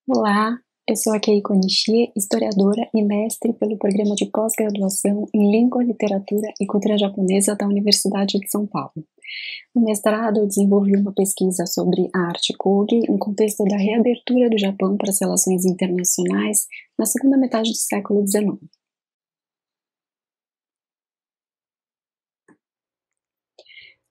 Olá, eu sou a Keiko Nishie, historiadora e mestre pelo programa de pós-graduação em Língua, Literatura e Cultura Japonesa da Universidade de São Paulo. No mestrado, eu desenvolvi uma pesquisa sobre a arte Kogi no contexto da reabertura do Japão para as relações internacionais na segunda metade do século XIX.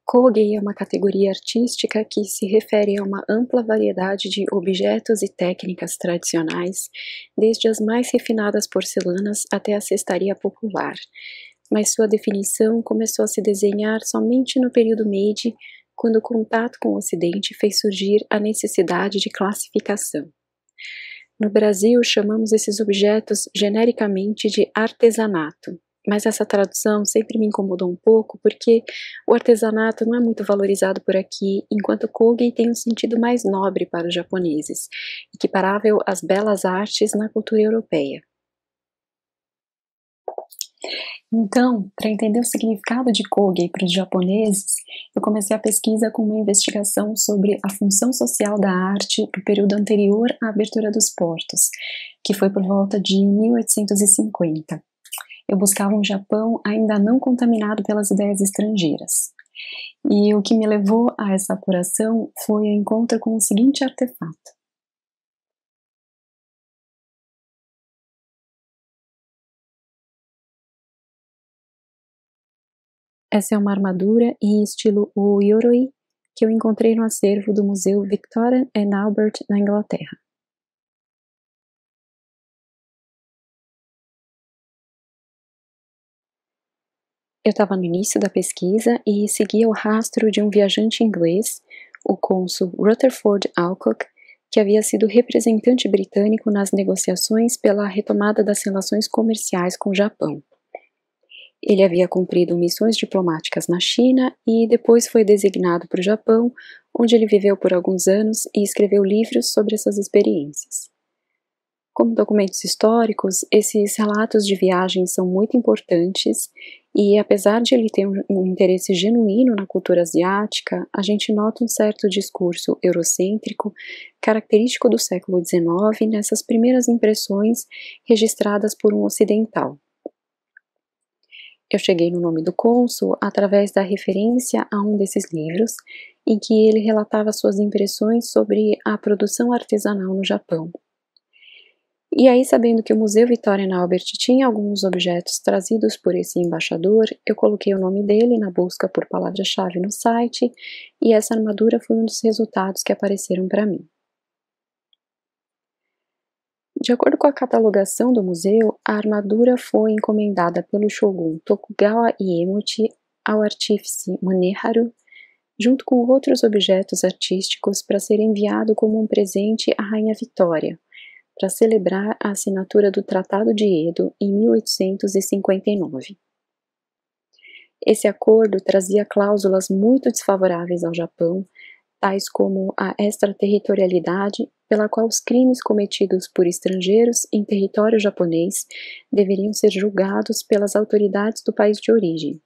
Kogi é uma categoria artística que se refere a uma ampla variedade de objetos e técnicas tradicionais, desde as mais refinadas porcelanas até a cestaria popular, mas sua definição começou a se desenhar somente no período Meiji, quando o contato com o Ocidente fez surgir a necessidade de classificação. No Brasil, chamamos esses objetos genericamente de artesanato, mas essa tradução sempre me incomodou um pouco porque o artesanato não é muito valorizado por aqui, enquanto o kogi tem um sentido mais nobre para os japoneses, equiparável às belas artes na cultura europeia. Então, para entender o significado de kogi para os japoneses, eu comecei a pesquisa com uma investigação sobre a função social da arte no período anterior à abertura dos portos, que foi por volta de 1850. Eu buscava um Japão ainda não contaminado pelas ideias estrangeiras. E o que me levou a essa apuração foi o encontro com o seguinte artefato. Essa é uma armadura em estilo o Yoroi que eu encontrei no acervo do Museu Victoria and Albert na Inglaterra. Eu estava no início da pesquisa e seguia o rastro de um viajante inglês, o cônsul Rutherford Alcock, que havia sido representante britânico nas negociações pela retomada das relações comerciais com o Japão. Ele havia cumprido missões diplomáticas na China e depois foi designado para o Japão, onde ele viveu por alguns anos e escreveu livros sobre essas experiências. Como documentos históricos, esses relatos de viagem são muito importantes e, apesar de ele ter um interesse genuíno na cultura asiática, a gente nota um certo discurso eurocêntrico, característico do século XIX, nessas primeiras impressões registradas por um ocidental. Eu cheguei no nome do cônsul através da referência a um desses livros, em que ele relatava suas impressões sobre a produção artesanal no Japão. E aí, sabendo que o Museu Victoria and Albert tinha alguns objetos trazidos por esse embaixador, eu coloquei o nome dele na busca por palavra-chave no site, e essa armadura foi um dos resultados que apareceram para mim. De acordo com a catalogação do museu, a armadura foi encomendada pelo shogun Tokugawa Iemochi ao artífice Maneharu, junto com outros objetos artísticos para ser enviado como um presente à Rainha Vitória, para celebrar a assinatura do Tratado de Edo em 1859. Esse acordo trazia cláusulas muito desfavoráveis ao Japão, tais como a extraterritorialidade, pela qual os crimes cometidos por estrangeiros em território japonês deveriam ser julgados pelas autoridades do país de origem.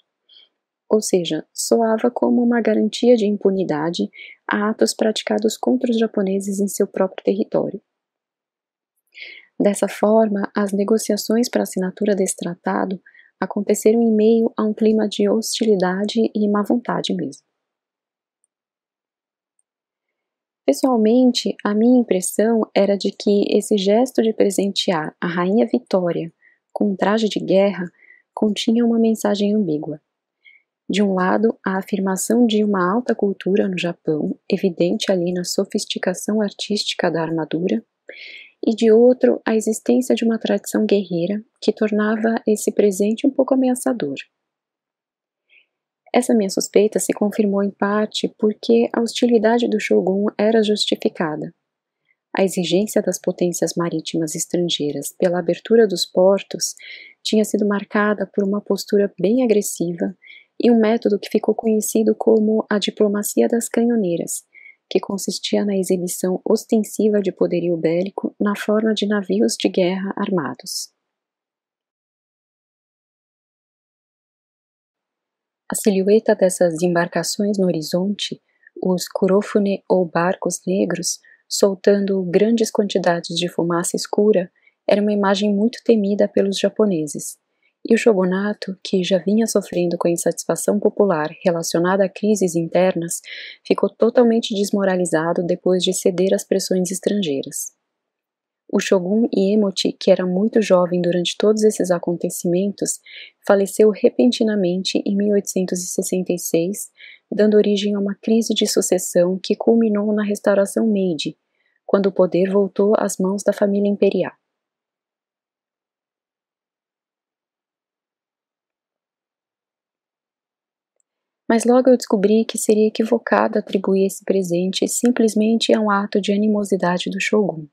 Ou seja, soava como uma garantia de impunidade a atos praticados contra os japoneses em seu próprio território. Dessa forma, as negociações para a assinatura desse tratado aconteceram em meio a um clima de hostilidade e má vontade mesmo. Pessoalmente, a minha impressão era de que esse gesto de presentear a Rainha Vitória com um traje de guerra continha uma mensagem ambígua. De um lado, a afirmação de uma alta cultura no Japão, evidente ali na sofisticação artística da armadura, e de outro, a existência de uma tradição guerreira que tornava esse presente um pouco ameaçador. Essa minha suspeita se confirmou em parte porque a hostilidade do shogun era justificada. A exigência das potências marítimas estrangeiras pela abertura dos portos tinha sido marcada por uma postura bem agressiva e um método que ficou conhecido como a diplomacia das canhoneiras, que consistia na exibição ostensiva de poderio bélico na forma de navios de guerra armados. A silhueta dessas embarcações no horizonte, os kurofune ou barcos negros, soltando grandes quantidades de fumaça escura, era uma imagem muito temida pelos japoneses. E o shogunato, que já vinha sofrendo com a insatisfação popular relacionada a crises internas, ficou totalmente desmoralizado depois de ceder às pressões estrangeiras. O shogun Iemochi, que era muito jovem durante todos esses acontecimentos, faleceu repentinamente em 1866, dando origem a uma crise de sucessão que culminou na restauração Meiji, quando o poder voltou às mãos da família imperial. Mas logo eu descobri que seria equivocado atribuir esse presente simplesmente a um ato de animosidade do shogun.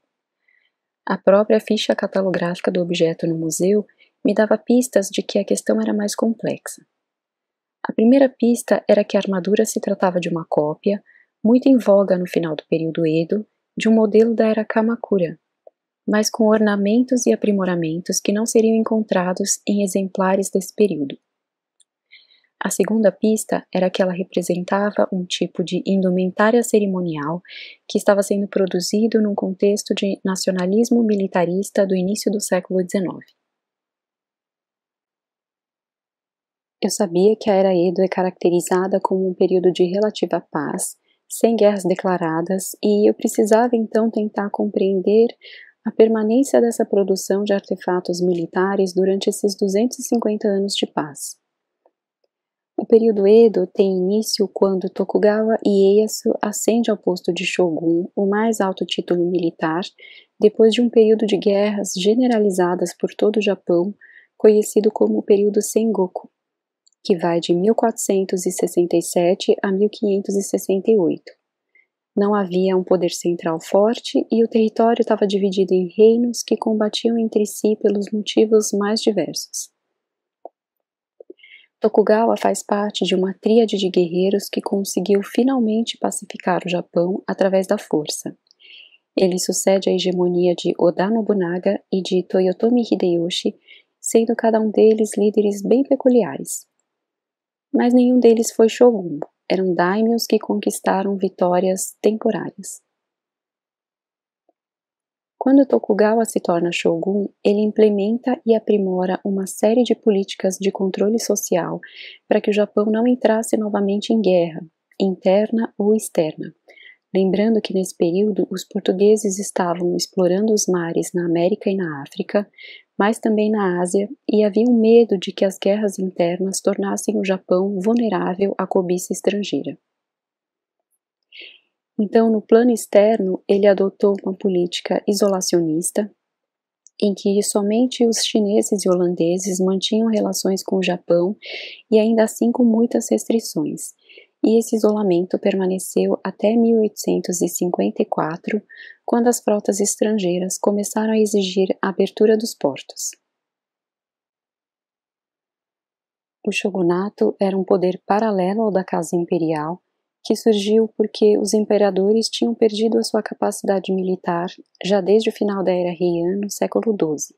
A própria ficha catalográfica do objeto no museu me dava pistas de que a questão era mais complexa. A primeira pista era que a armadura se tratava de uma cópia, muito em voga no final do período Edo, de um modelo da era Kamakura, mas com ornamentos e aprimoramentos que não seriam encontrados em exemplares desse período. A segunda pista era que ela representava um tipo de indumentária cerimonial que estava sendo produzido num contexto de nacionalismo militarista do início do século XIX. Eu sabia que a Era Edo é caracterizada como um período de relativa paz, sem guerras declaradas, e eu precisava então tentar compreender a permanência dessa produção de artefatos militares durante esses 250 anos de paz. O período Edo tem início quando Tokugawa Ieyasu ascende ao posto de shogun, o mais alto título militar, depois de um período de guerras generalizadas por todo o Japão, conhecido como o período Sengoku, que vai de 1467 a 1568. Não havia um poder central forte e o território estava dividido em reinos que combatiam entre si pelos motivos mais diversos. Tokugawa faz parte de uma tríade de guerreiros que conseguiu finalmente pacificar o Japão através da força. Ele sucede à hegemonia de Oda Nobunaga e de Toyotomi Hideyoshi, sendo cada um deles líderes bem peculiares. Mas nenhum deles foi shogun, eram daimyos que conquistaram vitórias temporárias. Quando Tokugawa se torna shogun, ele implementa e aprimora uma série de políticas de controle social para que o Japão não entrasse novamente em guerra, interna ou externa. Lembrando que nesse período os portugueses estavam explorando os mares na América e na África, mas também na Ásia, e havia um medo de que as guerras internas tornassem o Japão vulnerável à cobiça estrangeira. Então, no plano externo, ele adotou uma política isolacionista, em que somente os chineses e holandeses mantinham relações com o Japão e ainda assim com muitas restrições. E esse isolamento permaneceu até 1854, quando as frotas estrangeiras começaram a exigir a abertura dos portos. O shogunato era um poder paralelo ao da casa imperial, que surgiu porque os imperadores tinham perdido a sua capacidade militar já desde o final da Era Heian, no século XII.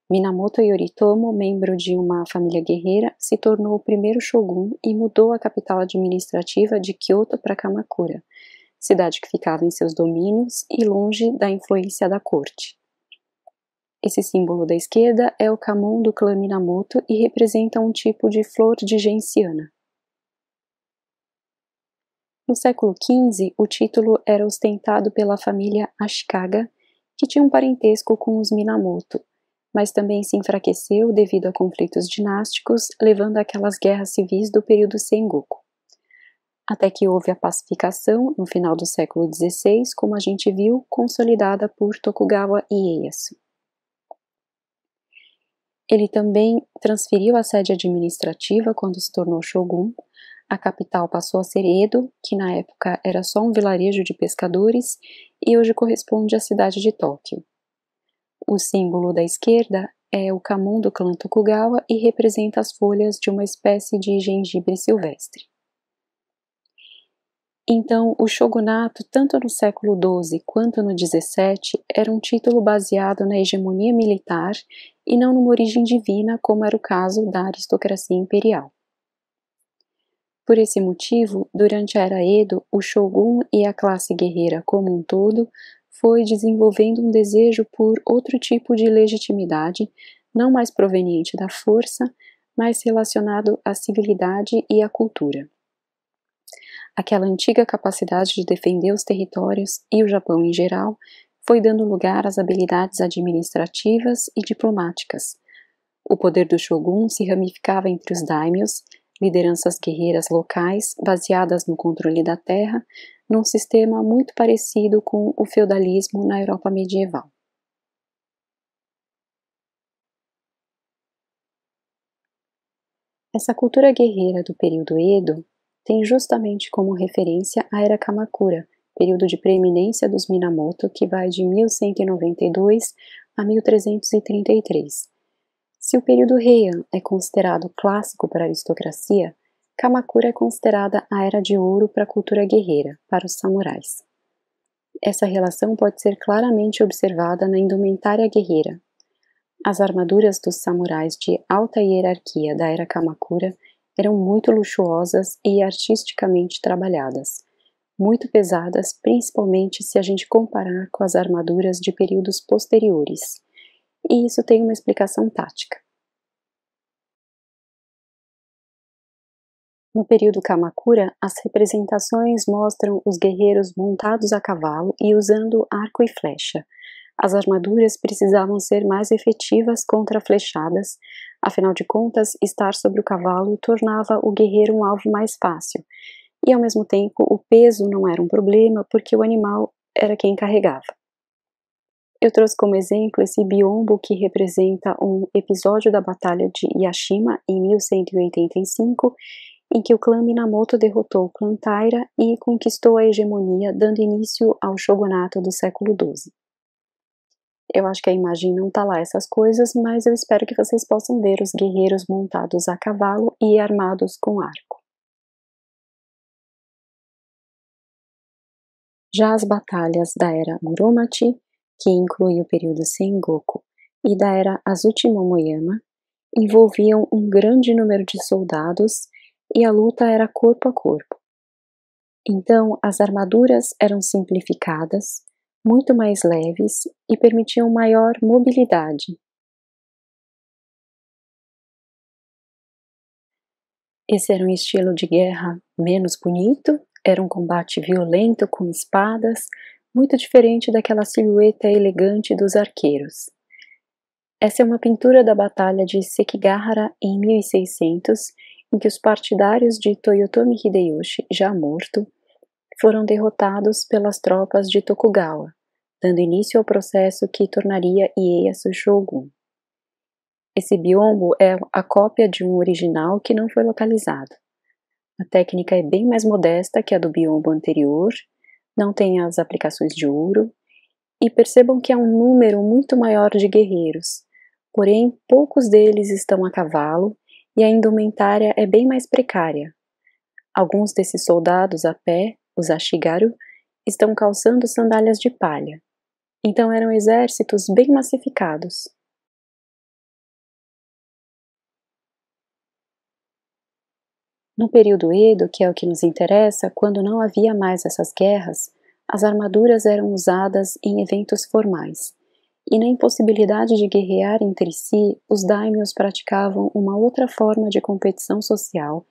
Minamoto Yoritomo, membro de uma família guerreira, se tornou o primeiro shogun e mudou a capital administrativa de Kyoto para Kamakura, cidade que ficava em seus domínios e longe da influência da corte. Esse símbolo da esquerda é o Kamon do clã Minamoto e representa um tipo de flor de genciana. No século XV, o título era ostentado pela família Ashikaga, que tinha um parentesco com os Minamoto, mas também se enfraqueceu devido a conflitos dinásticos, levando àquelas guerras civis do período Sengoku. Até que houve a pacificação no final do século XVI, como a gente viu, consolidada por Tokugawa Ieyasu. Ele também transferiu a sede administrativa quando se tornou shogun. A capital passou a ser Edo, que na época era só um vilarejo de pescadores e hoje corresponde à cidade de Tóquio. O símbolo da esquerda é o Kamon do clã Tokugawa e representa as folhas de uma espécie de gengibre silvestre. Então, o shogunato, tanto no século XII quanto no XVII, era um título baseado na hegemonia militar e não numa origem divina, como era o caso da aristocracia imperial. Por esse motivo, durante a Era Edo, o shogun e a classe guerreira como um todo foi desenvolvendo um desejo por outro tipo de legitimidade, não mais proveniente da força, mas relacionado à civilidade e à cultura. Aquela antiga capacidade de defender os territórios e o Japão em geral foi dando lugar às habilidades administrativas e diplomáticas. O poder do shogun se ramificava entre os daimyos, lideranças guerreiras locais baseadas no controle da terra, num sistema muito parecido com o feudalismo na Europa medieval. Essa cultura guerreira do período Edo tem justamente como referência a Era Kamakura, período de preeminência dos Minamoto que vai de 1192 a 1333. Se o período Heian é considerado clássico para a aristocracia, Kamakura é considerada a Era de Ouro para a cultura guerreira, para os samurais. Essa relação pode ser claramente observada na indumentária guerreira. As armaduras dos samurais de alta hierarquia da Era Kamakura eram muito luxuosas e artisticamente trabalhadas, muito pesadas, principalmente se a gente comparar com as armaduras de períodos posteriores. E isso tem uma explicação tática. No período Kamakura, as representações mostram os guerreiros montados a cavalo e usando arco e flecha. As armaduras precisavam ser mais efetivas contra flechadas, afinal de contas, estar sobre o cavalo tornava o guerreiro um alvo mais fácil, e ao mesmo tempo o peso não era um problema porque o animal era quem carregava. Eu trouxe como exemplo esse biombo que representa um episódio da Batalha de Yashima em 1185, em que o clã Minamoto derrotou o clã Taira e conquistou a hegemonia, dando início ao shogunato do século XII. Eu acho que a imagem não tá lá essas coisas, mas eu espero que vocês possam ver os guerreiros montados a cavalo e armados com arco. Já as batalhas da era Muromachi, que inclui o período Sengoku, e da era Azuchi Momoyama, envolviam um grande número de soldados e a luta era corpo a corpo. Então, as armaduras eram simplificadas, muito mais leves e permitiam maior mobilidade. Esse era um estilo de guerra menos bonito, era um combate violento com espadas, muito diferente daquela silhueta elegante dos arqueiros. Essa é uma pintura da Batalha de Sekigahara em 1600, em que os partidários de Toyotomi Hideyoshi, já morto, foram derrotados pelas tropas de Tokugawa, dando início ao processo que tornaria Ieyasu shogun. Esse biombo é a cópia de um original que não foi localizado. A técnica é bem mais modesta que a do biombo anterior, não tem as aplicações de ouro, e percebam que é um número muito maior de guerreiros, porém poucos deles estão a cavalo e a indumentária é bem mais precária. Alguns desses soldados a pé, os ashigaru, estão calçando sandálias de palha. Então eram exércitos bem massificados. No período Edo, que é o que nos interessa, quando não havia mais essas guerras, as armaduras eram usadas em eventos formais. E na impossibilidade de guerrear entre si, os daimyos praticavam uma outra forma de competição social,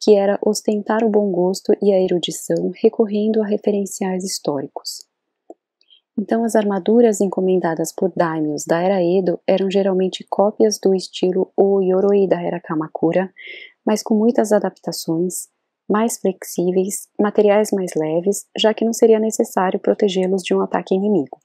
que era ostentar o bom gosto e a erudição recorrendo a referenciais históricos. Então as armaduras encomendadas por daimyos da era Edo eram geralmente cópias do estilo O-Yoroi da era Kamakura, mas com muitas adaptações, mais flexíveis, materiais mais leves, já que não seria necessário protegê-los de um ataque inimigo.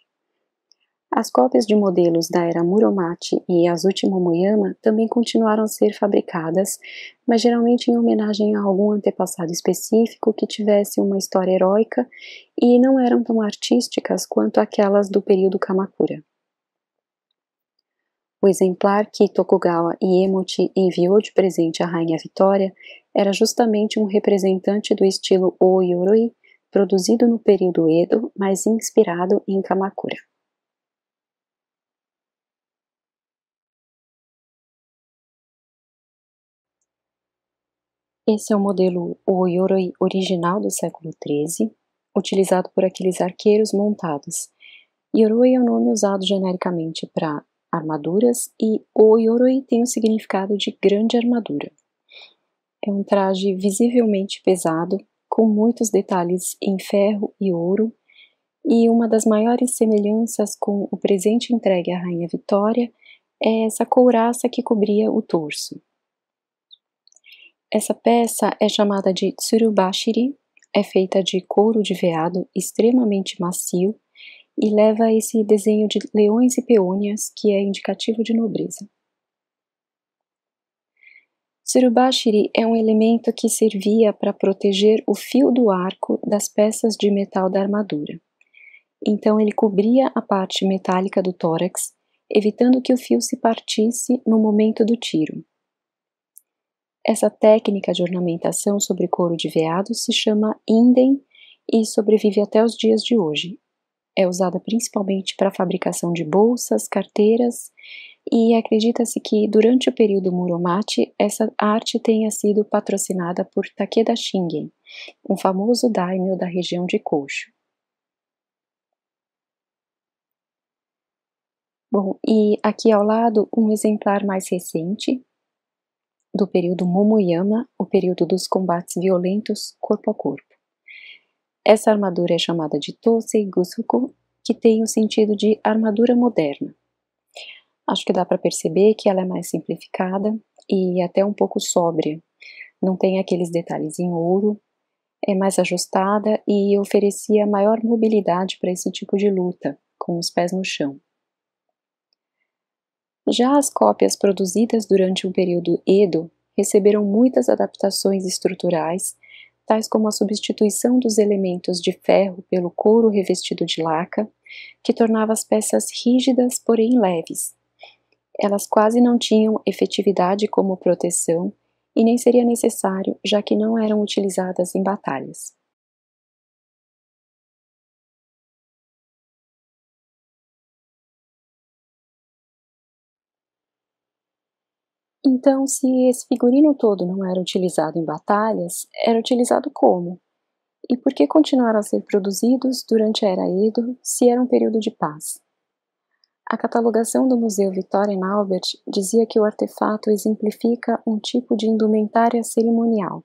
As cópias de modelos da era Muromachi e Azuchi Momoyama também continuaram a ser fabricadas, mas geralmente em homenagem a algum antepassado específico que tivesse uma história heróica e não eram tão artísticas quanto aquelas do período Kamakura. O exemplar que Tokugawa Iemochi enviou de presente à Rainha Vitória era justamente um representante do estilo O-Yoroi, produzido no período Edo, mas inspirado em Kamakura. Esse é o modelo Oyoroi original do século XIII, utilizado por aqueles arqueiros montados. Yoroi é o nome usado genericamente para armaduras e Oyoroi tem o significado de grande armadura. É um traje visivelmente pesado, com muitos detalhes em ferro e ouro, e uma das maiores semelhanças com o presente entregue à Rainha Vitória é essa couraça que cobria o torso. Essa peça é chamada de tsurubashiri, é feita de couro de veado extremamente macio e leva esse desenho de leões e peônias que é indicativo de nobreza. Tsurubashiri é um elemento que servia para proteger o fio do arco das peças de metal da armadura. Então ele cobria a parte metálica do tórax, evitando que o fio se partisse no momento do tiro. Essa técnica de ornamentação sobre couro de veado se chama inden e sobrevive até os dias de hoje. É usada principalmente para a fabricação de bolsas, carteiras, e acredita-se que durante o período Muromachi essa arte tenha sido patrocinada por Takeda Shingen, um famoso daimyo da região de Kosho. Bom, e aqui ao lado um exemplar mais recente, do período Momoyama, o período dos combates violentos corpo a corpo. Essa armadura é chamada de Tosei Gusuku, que tem o sentido de armadura moderna. Acho que dá para perceber que ela é mais simplificada e até um pouco sóbria. Não tem aqueles detalhes em ouro, é mais ajustada e oferecia maior mobilidade para esse tipo de luta, com os pés no chão. Já as cópias produzidas durante o período Edo receberam muitas adaptações estruturais, tais como a substituição dos elementos de ferro pelo couro revestido de laca, que tornava as peças rígidas, porém leves. Elas quase não tinham efetividade como proteção e nem seria necessário, já que não eram utilizadas em batalhas. Então, se esse figurino todo não era utilizado em batalhas, era utilizado como? E por que continuaram a ser produzidos durante a Era Edo, se era um período de paz? A catalogação do Museu Victoria and Albert dizia que o artefato exemplifica um tipo de indumentária cerimonial.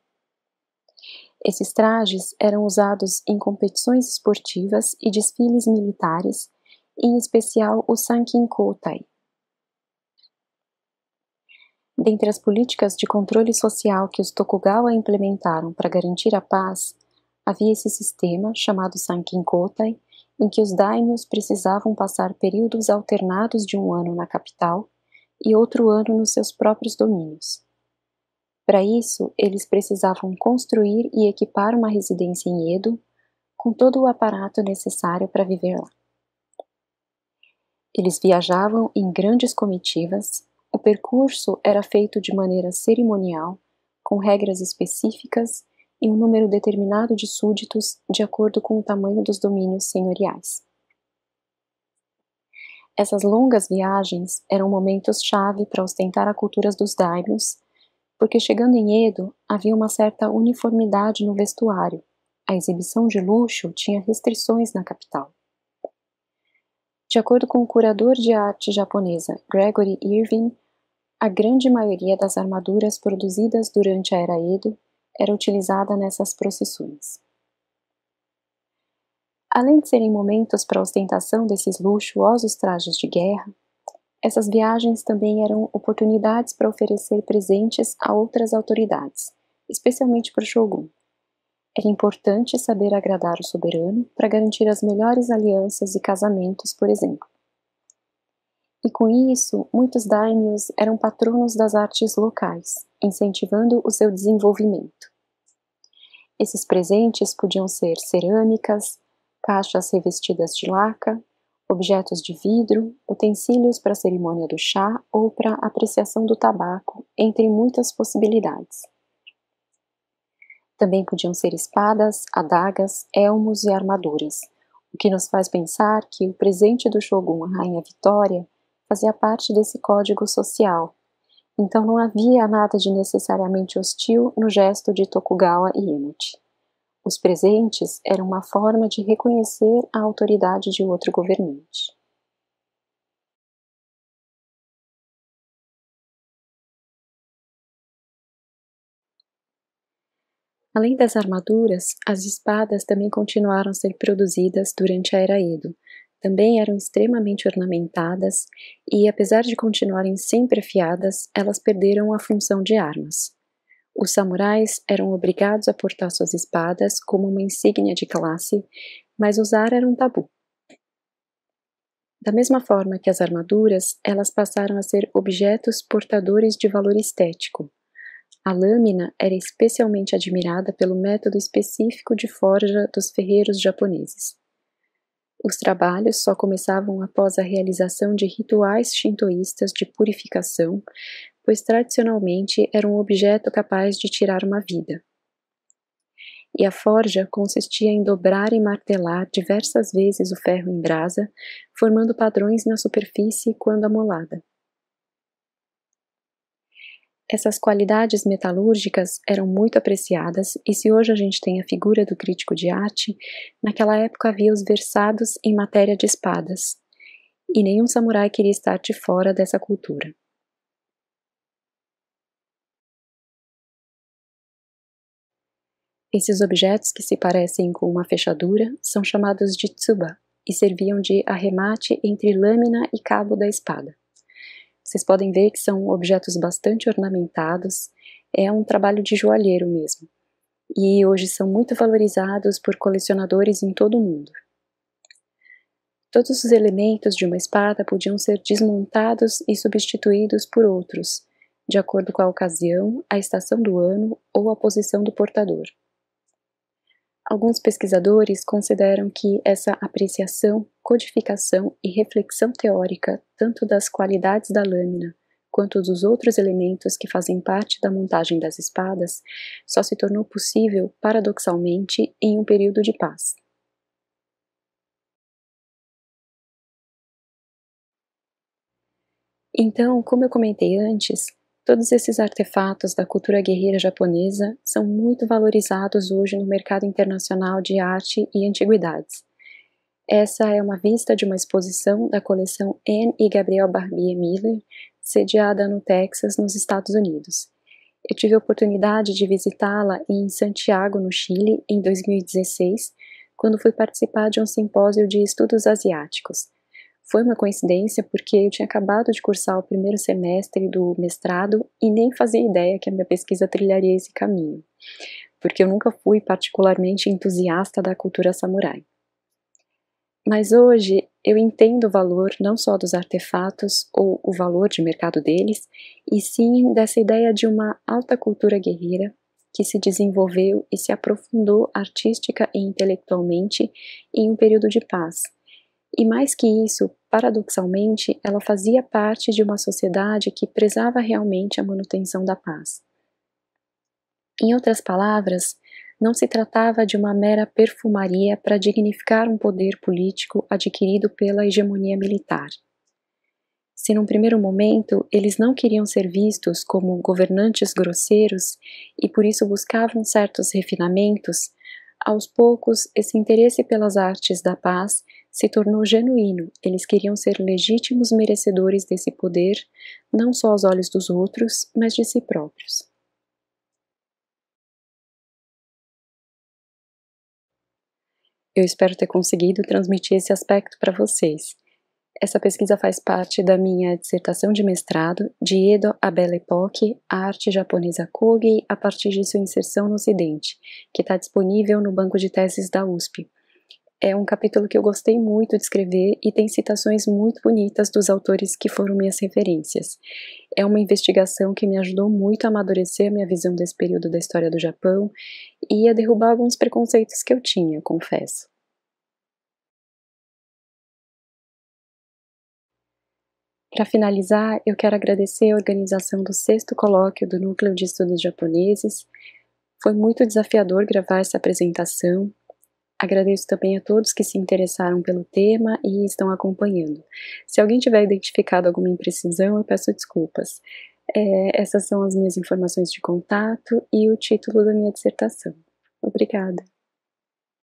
Esses trajes eram usados em competições esportivas e desfiles militares, em especial o Sankin Kōtai. Dentre as políticas de controle social que os Tokugawa implementaram para garantir a paz, havia esse sistema, chamado Sankin Kōtai, em que os daimyos precisavam passar períodos alternados de um ano na capital e outro ano nos seus próprios domínios. Para isso, eles precisavam construir e equipar uma residência em Edo, com todo o aparato necessário para viver lá. Eles viajavam em grandes comitivas, o percurso era feito de maneira cerimonial, com regras específicas e um número determinado de súditos de acordo com o tamanho dos domínios senhoriais. Essas longas viagens eram momentos-chave para ostentar a cultura dos daimyos, porque chegando em Edo havia uma certa uniformidade no vestuário. A exibição de luxo tinha restrições na capital. De acordo com o curador de arte japonesa Gregory Irving, a grande maioria das armaduras produzidas durante a Era Edo era utilizada nessas procissões. Além de serem momentos para a ostentação desses luxuosos trajes de guerra, essas viagens também eram oportunidades para oferecer presentes a outras autoridades, especialmente para o shogun. Era importante saber agradar o soberano para garantir as melhores alianças e casamentos, por exemplo. E com isso, muitos daimyos eram patronos das artes locais, incentivando o seu desenvolvimento. Esses presentes podiam ser cerâmicas, caixas revestidas de laca, objetos de vidro, utensílios para a cerimônia do chá ou para a apreciação do tabaco, entre muitas possibilidades. Também podiam ser espadas, adagas, elmos e armaduras, o que nos faz pensar que o presente do shogun à rainha Vitória fazia parte desse código social, Então não havia nada de necessariamente hostil no gesto de Tokugawa Iemochi. Os presentes eram uma forma de reconhecer a autoridade de outro governante. Além das armaduras, as espadas também continuaram a ser produzidas durante a Era Edo. Também eram extremamente ornamentadas e, apesar de continuarem sempre afiadas, elas perderam a função de armas. Os samurais eram obrigados a portar suas espadas como uma insígnia de classe, mas usar era um tabu. Da mesma forma que as armaduras, elas passaram a ser objetos portadores de valor estético. A lâmina era especialmente admirada pelo método específico de forja dos ferreiros japoneses. Os trabalhos só começavam após a realização de rituais shintoístas de purificação, pois tradicionalmente era um objeto capaz de tirar uma vida. E a forja consistia em dobrar e martelar diversas vezes o ferro em brasa, formando padrões na superfície quando amolada. Essas qualidades metalúrgicas eram muito apreciadas, e se hoje a gente tem a figura do crítico de arte, naquela época havia os versados em matéria de espadas, e nenhum samurai queria estar de fora dessa cultura. Esses objetos que se parecem com uma fechadura são chamados de tsuba e serviam de arremate entre lâmina e cabo da espada. Vocês podem ver que são objetos bastante ornamentados, é um trabalho de joalheiro mesmo, e hoje são muito valorizados por colecionadores em todo o mundo. Todos os elementos de uma espada podiam ser desmontados e substituídos por outros, de acordo com a ocasião, a estação do ano ou a posição do portador. Alguns pesquisadores consideram que essa apreciação, codificação e reflexão teórica tanto das qualidades da lâmina quanto dos outros elementos que fazem parte da montagem das espadas só se tornou possível, paradoxalmente, em um período de paz. Então, como eu comentei antes, todos esses artefatos da cultura guerreira japonesa são muito valorizados hoje no mercado internacional de arte e antiguidades. Essa é uma vista de uma exposição da coleção Anne e Gabriel Barbier Miller, sediada no Texas, nos Estados Unidos. Eu tive a oportunidade de visitá-la em Santiago, no Chile, em 2016, quando fui participar de um simpósio de estudos asiáticos. Foi uma coincidência porque eu tinha acabado de cursar o primeiro semestre do mestrado e nem fazia ideia que a minha pesquisa trilharia esse caminho, porque eu nunca fui particularmente entusiasta da cultura samurai. Mas hoje eu entendo o valor não só dos artefatos ou o valor de mercado deles, e sim dessa ideia de uma alta cultura guerreira que se desenvolveu e se aprofundou artística e intelectualmente em um período de paz. E mais que isso, paradoxalmente, ela fazia parte de uma sociedade que prezava realmente a manutenção da paz. Em outras palavras, não se tratava de uma mera perfumaria para dignificar um poder político adquirido pela hegemonia militar. Se num primeiro momento eles não queriam ser vistos como governantes grosseiros e por isso buscavam certos refinamentos, aos poucos esse interesse pelas artes da paz se tornou genuíno. Eles queriam ser legítimos merecedores desse poder, não só aos olhos dos outros, mas de si próprios. Eu espero ter conseguido transmitir esse aspecto para vocês. Essa pesquisa faz parte da minha dissertação de mestrado, de Edo à Belle Époque, a arte japonesa Kogi a partir de sua inserção no Ocidente, que está disponível no banco de teses da USP. É um capítulo que eu gostei muito de escrever e tem citações muito bonitas dos autores que foram minhas referências. É uma investigação que me ajudou muito a amadurecer a minha visão desse período da história do Japão e a derrubar alguns preconceitos que eu tinha, confesso. Para finalizar, eu quero agradecer a organização do sexto colóquio do Núcleo de Estudos Japoneses. Foi muito desafiador gravar essa apresentação. Agradeço também a todos que se interessaram pelo tema e estão acompanhando. Se alguém tiver identificado alguma imprecisão, eu peço desculpas. Essas são as minhas informações de contato e o título da minha dissertação. Obrigada.